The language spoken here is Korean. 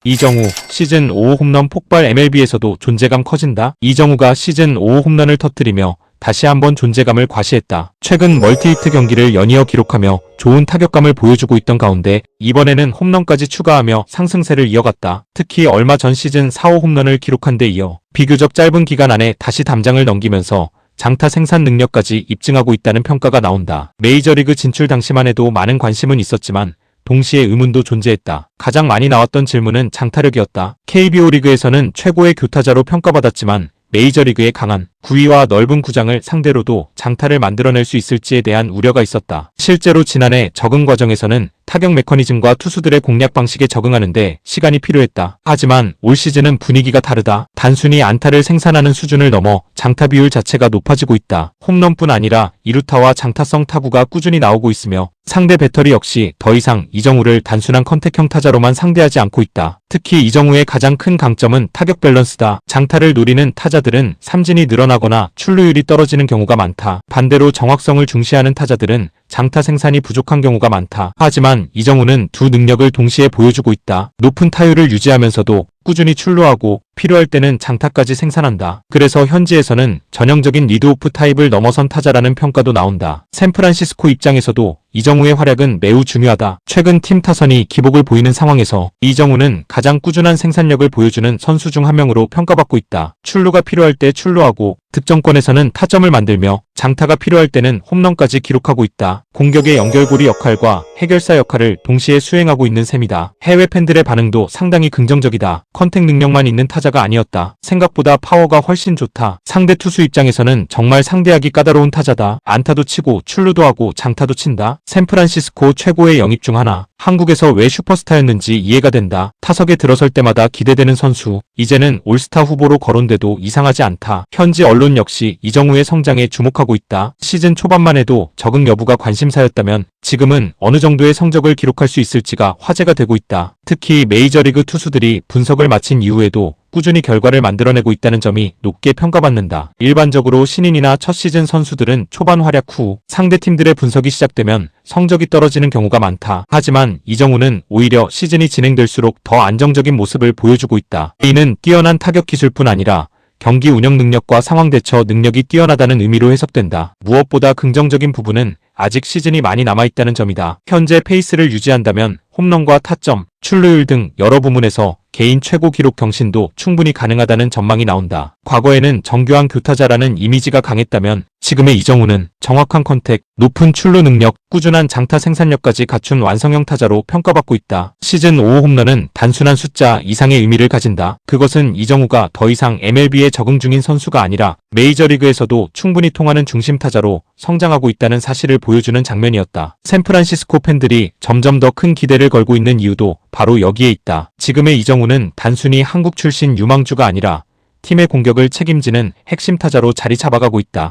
이정우, 시즌 5 홈런 폭발. MLB에서도 존재감 커진다. 이정우가 시즌 5 홈런을 터뜨리며 다시 한번 존재감을 과시했다. 최근 멀티히트 경기를 연이어 기록하며 좋은 타격감을 보여주고 있던 가운데 이번에는 홈런까지 추가하며 상승세를 이어갔다. 특히 얼마 전 시즌 4호 홈런을 기록한 데 이어 비교적 짧은 기간 안에 다시 담장을 넘기면서 장타 생산 능력까지 입증하고 있다는 평가가 나온다. 메이저리그 진출 당시만 해도 많은 관심은 있었지만 동시에 의문도 존재했다. 가장 많이 나왔던 질문은 장타력이었다. KBO 리그에서는 최고의 교타자로 평가받았지만 메이저리그의 강한 구위와 넓은 구장을 상대로도 장타를 만들어낼 수 있을지에 대한 우려가 있었다. 실제로 지난해 적응 과정에서는 타격 메커니즘과 투수들의 공략 방식에 적응하는데 시간이 필요했다. 하지만 올 시즌은 분위기가 다르다. 단순히 안타를 생산하는 수준을 넘어 장타 비율 자체가 높아지고 있다. 홈런뿐 아니라 이루타와 장타성 타구가 꾸준히 나오고 있으며 상대 배터리 역시 더 이상 이정우를 단순한 컨택형 타자로만 상대하지 않고 있다. 특히 이정우의 가장 큰 강점은 타격 밸런스다. 장타를 노리는 타자들은 삼진이 늘어나거나 출루율이 떨어지는 경우가 많다. 반대로 정확성을 중시하는 타자들은 장타 생산이 부족한 경우가 많다. 하지만 이정우는 두 능력을 동시에 보여주고 있다. 높은 타율을 유지하면서도 꾸준히 출루하고 필요할 때는 장타까지 생산한다. 그래서 현지에서는 전형적인 리드오프 타입을 넘어선 타자라는 평가도 나온다. 샌프란시스코 입장에서도 이정우의 활약은 매우 중요하다. 최근 팀 타선이 기복을 보이는 상황에서 이정우는 가장 꾸준한 생산력을 보여주는 선수 중 한 명으로 평가받고 있다. 출루가 필요할 때 출루하고 득점권에서는 타점을 만들며 장타가 필요할 때는 홈런까지 기록하고 있다. 공격의 연결고리 역할과 해결사 역할을 동시에 수행하고 있는 셈이다. 해외 팬들의 반응도 상당히 긍정적이다. 컨택 능력만 있는 타자가 아니었다. 생각보다 파워가 훨씬 좋다. 상대 투수 입장에서는 정말 상대하기 까다로운 타자다. 안타도 치고 출루도 하고 장타도 친다. 샌프란시스코 최고의 영입 중 하나. 한국에서 왜 슈퍼스타였는지 이해가 된다. 타석에 들어설 때마다 기대되는 선수. 이제는 올스타 후보로 거론돼도 이상하지 않다. 현지 언론 역시 이정우의 성장에 주목하고 있다. 시즌 초반만 해도 적응 여부가 관심사였다면 지금은 어느 정도의 성적을 기록할 수 있을지가 화제가 되고 있다. 특히 메이저리그 투수들이 분석을 마친 이후에도 꾸준히 결과를 만들어내고 있다는 점이 높게 평가받는다. 일반적으로 신인이나 첫 시즌 선수들은 초반 활약 후 상대팀들의 분석이 시작되면 성적이 떨어지는 경우가 많다. 하지만 이정우는 오히려 시즌이 진행될수록 더 안정적인 모습을 보여주고 있다. 이는 뛰어난 타격 기술뿐 아니라 경기 운영 능력과 상황 대처 능력이 뛰어나다는 의미로 해석된다. 무엇보다 긍정적인 부분은 아직 시즌이 많이 남아있다는 점이다. 현재 페이스를 유지한다면 홈런과 타점, 출루율 등 여러 부문에서 개인 최고 기록 경신도 충분히 가능하다는 전망이 나온다. 과거에는 정교한 교타자라는 이미지가 강했다면 지금의 이정우는 정확한 컨택, 높은 출루 능력, 꾸준한 장타 생산력까지 갖춘 완성형 타자로 평가받고 있다. 시즌 5호 홈런은 단순한 숫자 이상의 의미를 가진다. 그것은 이정우가 더 이상 MLB에 적응 중인 선수가 아니라 메이저리그에서도 충분히 통하는 중심 타자로 성장하고 있다는 사실을 보여주는 장면이었다. 샌프란시스코 팬들이 점점 더 큰 기대를 걸고 있는 이유도 바로 여기에 있다. 지금의 이정우는 단순히 한국 출신 유망주가 아니라 팀의 공격을 책임지는 핵심 타자로 자리 잡아가고 있다.